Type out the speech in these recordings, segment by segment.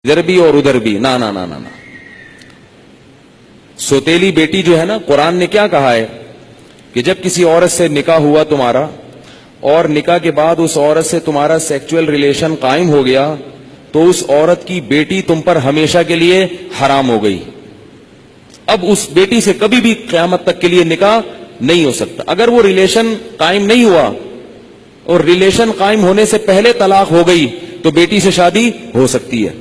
ادھر بھی اور ادھر بھی، نا نا نا نا نا۔ سوتیلی بیٹی جو ہے نا، قرآن نے کیا کہا ہے کہ جب کسی عورت سے نکاح ہوا تمہارا اور نکاح کے بعد اس عورت سے تمہارا سیکچول ریلیشن قائم ہو گیا تو اس عورت کی بیٹی تم پر ہمیشہ کے لیے حرام ہو گئی۔ اب اس بیٹی سے کبھی بھی قیامت تک کے لیے نکاح نہیں ہو سکتا۔ اگر وہ ریلیشن قائم نہیں ہوا اور ریلیشن قائم ہونے سے پہلے طلاق ہو گئی تو بیٹی سے شادی ہو سکتی ہے۔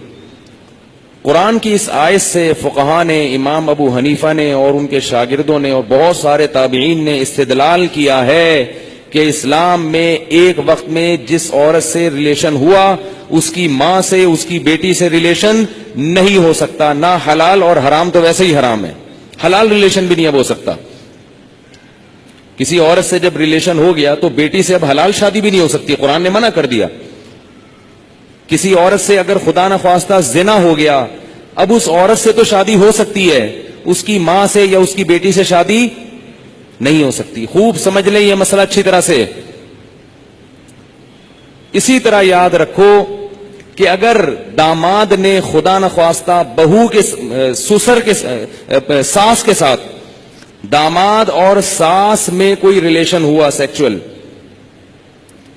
قرآن کی اس آیت سے فقہاء نے، امام ابو حنیفہ نے اور ان کے شاگردوں نے اور بہت سارے تابعین نے استدلال کیا ہے کہ اسلام میں ایک وقت میں جس عورت سے ریلیشن ہوا اس کی ماں سے، اس کی بیٹی سے ریلیشن نہیں ہو سکتا، نہ حلال، اور حرام تو ویسے ہی حرام ہے، حلال ریلیشن بھی نہیں اب ہو سکتا۔ کسی عورت سے جب ریلیشن ہو گیا تو بیٹی سے اب حلال شادی بھی نہیں ہو سکتی، قرآن نے منع کر دیا۔ کسی عورت سے اگر خدا نخواستہ زنا ہو گیا، اب اس عورت سے تو شادی ہو سکتی ہے، اس کی ماں سے یا اس کی بیٹی سے شادی نہیں ہو سکتی۔ خوب سمجھ لیں یہ مسئلہ اچھی طرح سے۔ اسی طرح یاد رکھو کہ اگر داماد نے خدا نخواستہ بہو کے سسر کے ساس کے ساتھ، داماد اور ساس میں کوئی ریلیشن ہوا سیکچول،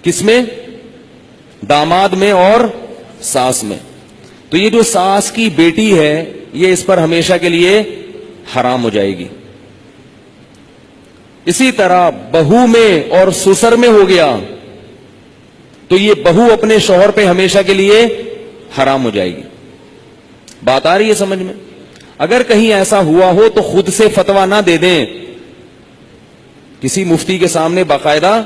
کس میں؟ داماد میں اور ساس میں، تو یہ جو ساس کی بیٹی ہے یہ اس پر ہمیشہ کے لیے حرام ہو جائے گی۔ اسی طرح بہو میں اور سسر میں ہو گیا تو یہ بہو اپنے شوہر پہ ہمیشہ کے لیے حرام ہو جائے گی۔ بات آ رہی ہے سمجھ میں؟ اگر کہیں ایسا ہوا ہو تو خود سے فتویٰ نہ دے دیں، کسی مفتی کے سامنے باقاعدہ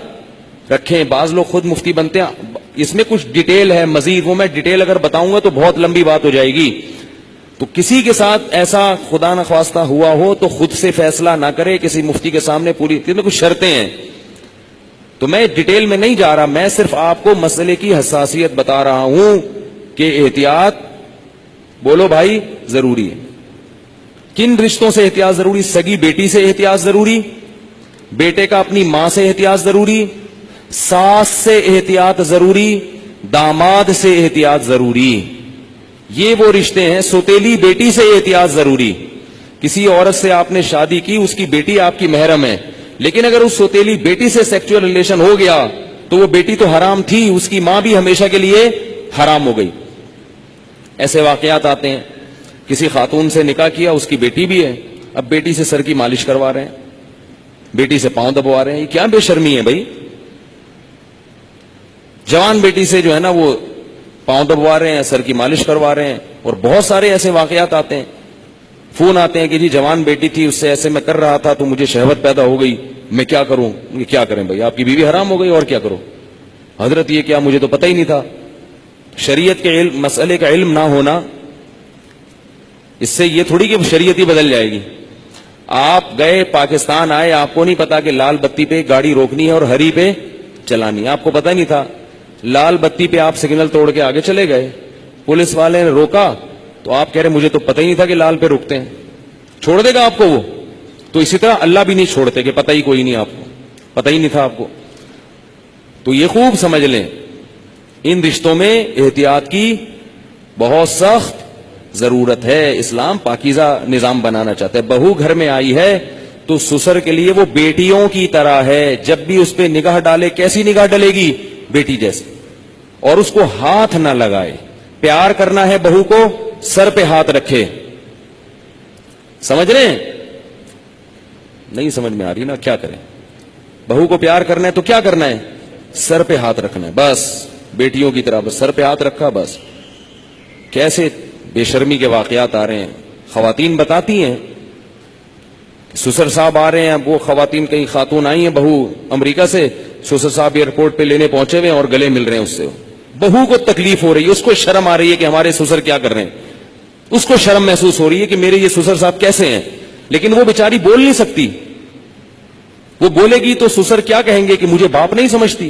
رکھیں۔ بعض لوگ خود مفتی بنتے ہیں، اس میں کچھ ڈیٹیل ہے مزید، وہ میں ڈیٹیل اگر بتاؤں گا تو بہت لمبی بات ہو جائے گی۔ تو کسی کے ساتھ ایسا خدا نخواستہ ہوا ہو تو خود سے فیصلہ نہ کرے، کسی مفتی کے سامنے پوری، اس میں کچھ شرطیں ہیں، تو میں ڈیٹیل میں نہیں جا رہا، میں صرف آپ کو مسئلے کی حساسیت بتا رہا ہوں کہ احتیاط، بولو بھائی، ضروری ہے۔ کن رشتوں سے احتیاط ضروری؟ سگی بیٹی سے احتیاط ضروری، بیٹے کا اپنی ماں سے احتیاط ضروری، ساس سے احتیاط ضروری، داماد سے احتیاط ضروری۔ یہ وہ رشتے ہیں۔ سوتیلی بیٹی سے احتیاط ضروری۔ کسی عورت سے آپ نے شادی کی، اس کی بیٹی آپ کی محرم ہے، لیکن اگر اس سوتیلی بیٹی سے سیکچول ریلیشن ہو گیا تو وہ بیٹی تو حرام تھی، اس کی ماں بھی ہمیشہ کے لیے حرام ہو گئی۔ ایسے واقعات آتے ہیں، کسی خاتون سے نکاح کیا، اس کی بیٹی بھی ہے، اب بیٹی سے سر کی مالش کروا رہے ہیں، بیٹی سے پاؤں دبوا رہے ہیں، یہ کیا بے شرمی ہے بھائی؟ جوان بیٹی سے جو ہے نا وہ پاؤں دبوا رہے ہیں، سر کی مالش کروا رہے ہیں، اور بہت سارے ایسے واقعات آتے ہیں، فون آتے ہیں کہ جی جوان بیٹی تھی، اس سے ایسے میں کر رہا تھا تو مجھے شہوت پیدا ہو گئی، میں کیا کروں؟ کیا کریں بھائی، آپ کی بیوی حرام ہو گئی، اور کیا کرو؟ حضرت یہ کیا، مجھے تو پتہ ہی نہیں تھا۔ شریعت کے علم، مسئلے کا علم نہ ہونا، اس سے یہ تھوڑی کہ شریعت ہی بدل جائے گی۔ آپ گئے پاکستان آئے، آپ کو نہیں پتا کہ لال بتی پہ گاڑی روکنی ہے اور ہری پہ چلانی ہے، آپ کو پتہ نہیں تھا۔ لال بتی پہ آپ سگنل توڑ کے آگے چلے گئے، پولیس والے نے روکا تو آپ کہہ رہے مجھے تو پتہ ہی نہیں تھا کہ لال پہ رکتے ہیں، چھوڑ دے گا آپ کو وہ؟ تو اسی طرح اللہ بھی نہیں چھوڑتے کہ پتہ ہی کوئی نہیں، آپ کو پتہ ہی نہیں تھا آپ کو۔ تو یہ خوب سمجھ لیں، ان رشتوں میں احتیاط کی بہت سخت ضرورت ہے۔ اسلام پاکیزہ نظام بنانا چاہتا ہے۔ بہو گھر میں آئی ہے تو سسر کے لیے وہ بیٹیوں کی طرح ہے، جب بھی اس پہ نگاہ ڈالے، کیسی نگاہ ڈالے گی؟ بیٹی جیسی، اور اس کو ہاتھ نہ لگائے۔ پیار کرنا ہے بہو کو، سر پہ ہاتھ رکھے۔ سمجھ رہے ہیں؟ نہیں سمجھ میں آ رہی نا، کیا کریں؟ بہو کو پیار کرنا ہے تو کیا کرنا ہے؟ سر پہ ہاتھ رکھنا ہے، بس بیٹیوں کی طرح، بس سر پہ ہاتھ رکھا بس۔ کیسے بے شرمی کے واقعات آ رہے ہیں، خواتین بتاتی ہیں، سسر صاحب آ رہے ہیں، وہ خواتین، کئی خاتون آئی ہیں بہو امریکہ سے، سسر صاحب ایئرپورٹ پہ لینے پہنچے ہوئے اور گلے مل رہے ہیں اس سے۔ بہو کو تکلیف ہو رہی ہے، اس کو شرم آ رہی ہے کہ ہمارے سسر کیا کر رہے ہیں، اس کو شرم محسوس ہو رہی ہے کہ میرے یہ سسر صاحب کیسے ہیں، لیکن وہ بیچاری بول نہیں سکتی۔ وہ بولے گی تو سسر کیا کہیں گے کہ مجھے باپ نہیں سمجھتی،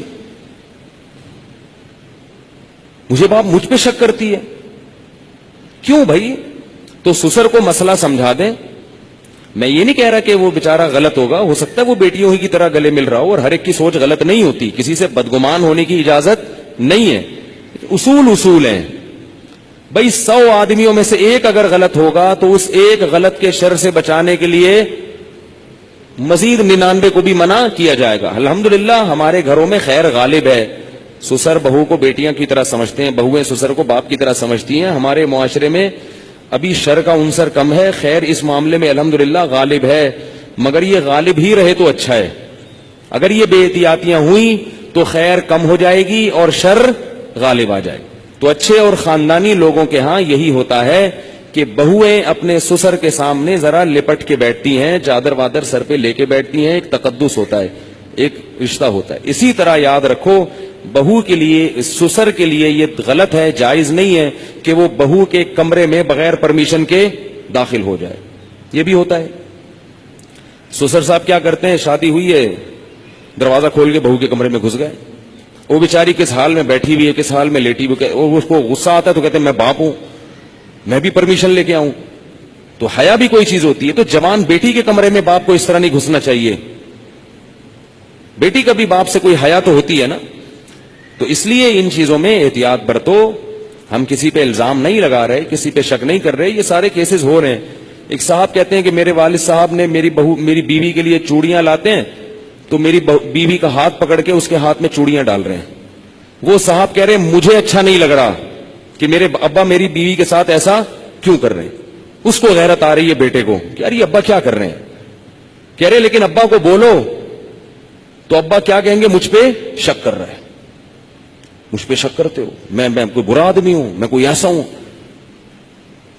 مجھے باپ مجھ پہ شک کرتی ہے۔ کیوں بھائی؟ تو سسر کو مسئلہ سمجھا دیں۔ میں یہ نہیں کہہ رہا کہ وہ بیچارہ غلط ہوگا، ہو سکتا ہے وہ بیٹیوں ہی کی طرح گلے مل رہا ہو، اور ہر ایک کی سوچ غلط نہیں ہوتی، کسی سے بدگمان ہونے کی اجازت نہیں ہے، اصول ہیں۔ بھائی 100 آدمیوں میں سے ایک اگر غلط ہوگا تو اس ایک غلط کے شر سے بچانے کے لیے مزید 99 کو بھی منع کیا جائے گا. الحمدللہ ہمارے گھروں میں خیر غالب ہے. سسر بہو کو بیٹیاں کی طرح سمجھتے ہیں, بہویں سسر کو باپ کی طرح سمجھتی ہیں. ہمارے معاشرے میں ابھی شر کا عنصر کم ہے, خیر اس معاملے میں الحمدللہ غالب ہے, مگر یہ غالب ہی رہے تو اچھا ہے. اگر یہ بے احتیاطیاں ہوئیں تو خیر کم ہو جائے گی اور شر غالب آ جائے گی. تو اچھے اور خاندانی لوگوں کے ہاں یہی ہوتا ہے کہ بہویں اپنے سسر کے سامنے ذرا لپٹ کے بیٹھتی ہیں, چادر وادر سر پہ لے کے بیٹھتی ہیں, ایک تقدس ہوتا ہے, ایک رشتہ ہوتا ہے. اسی طرح یاد رکھو بہو کے لیے, سسر کے لیے یہ غلط ہے, جائز نہیں ہے کہ وہ بہو کے کمرے میں بغیر پرمیشن کے داخل ہو جائے. یہ بھی ہوتا ہے. سسر صاحب کیا کرتے ہیں, شادی ہوئی ہے, دروازہ کھول کے بہو کے کمرے میں گھس گئے. وہ بیچاری کس حال میں بیٹھی ہوئی ہے, کس حال میں لیٹی ہوئی, اس کو غصہ آتا ہے تو کہتے ہیں میں باپ ہوں, میں بھی پرمیشن لے کے آؤں. تو حیا بھی کوئی چیز ہوتی ہے. تو جوان بیٹی کے کمرے میں باپ کو اس طرح نہیں گھسنا چاہیے. بیٹی کا بھی باپ سے کوئی حیا تو ہوتی ہے نا. تو اس لیے ان چیزوں میں احتیاط برتو. ہم کسی پہ الزام نہیں لگا رہے, کسی پہ شک نہیں کر رہے, یہ سارے کیسز ہو رہے ہیں. ایک صاحب کہتے ہیں کہ میرے والد صاحب نے میری بیوی کے لیے چوڑیاں لاتے ہیں تو میری بیوی کا ہاتھ پکڑ کے اس کے ہاتھ میں چوڑیاں ڈال رہے ہیں. وہ صاحب کہہ رہے ہیں مجھے اچھا نہیں لگ رہا کہ میرے ابا میری بیوی کے ساتھ ایسا کیوں کر رہے ہیں. اس کو غیرت آ رہی ہے بیٹے کو کہ یار یہ ابا کیا کر رہے ہیں. کہہ رہے لیکن ابا کو بولو تو ابا کیا کہیں گے, مجھ پہ شک کر رہا ہے, مجھ پہ شک کرتے ہو, میں کوئی برا آدمی ہوں, میں کوئی ایسا ہوں.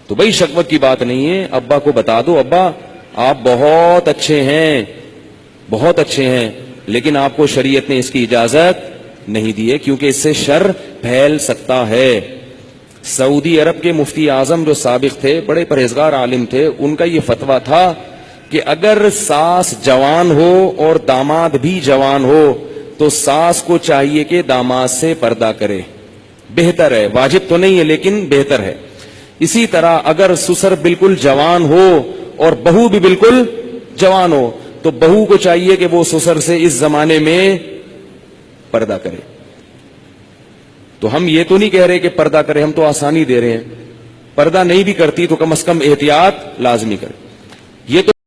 تو بھائی شکوت کی بات نہیں ہے. ابا کو بتا دو ابا آپ بہت اچھے ہیں, بہت اچھے ہیں, لیکن آپ کو شریعت نے اس کی اجازت نہیں دی ہے کیونکہ اس سے شر پھیل سکتا ہے. سعودی عرب کے مفتی اعظم جو سابق تھے, بڑے پرہیزگار عالم تھے, ان کا یہ فتویٰ تھا کہ اگر ساس جوان ہو اور داماد بھی جوان ہو تو ساس کو چاہیے کہ داماد سے پردہ کرے, بہتر ہے, واجب تو نہیں ہے لیکن بہتر ہے. اسی طرح اگر سسر بالکل جوان ہو اور بہو بھی بالکل جوان ہو تو بہو کو چاہیے کہ وہ سسر سے اس زمانے میں پردہ کرے. تو ہم یہ تو نہیں کہہ رہے کہ پردہ کرے, ہم تو آسانی دے رہے ہیں. پردہ نہیں بھی کرتی تو کم از کم احتیاط لازمی کرے.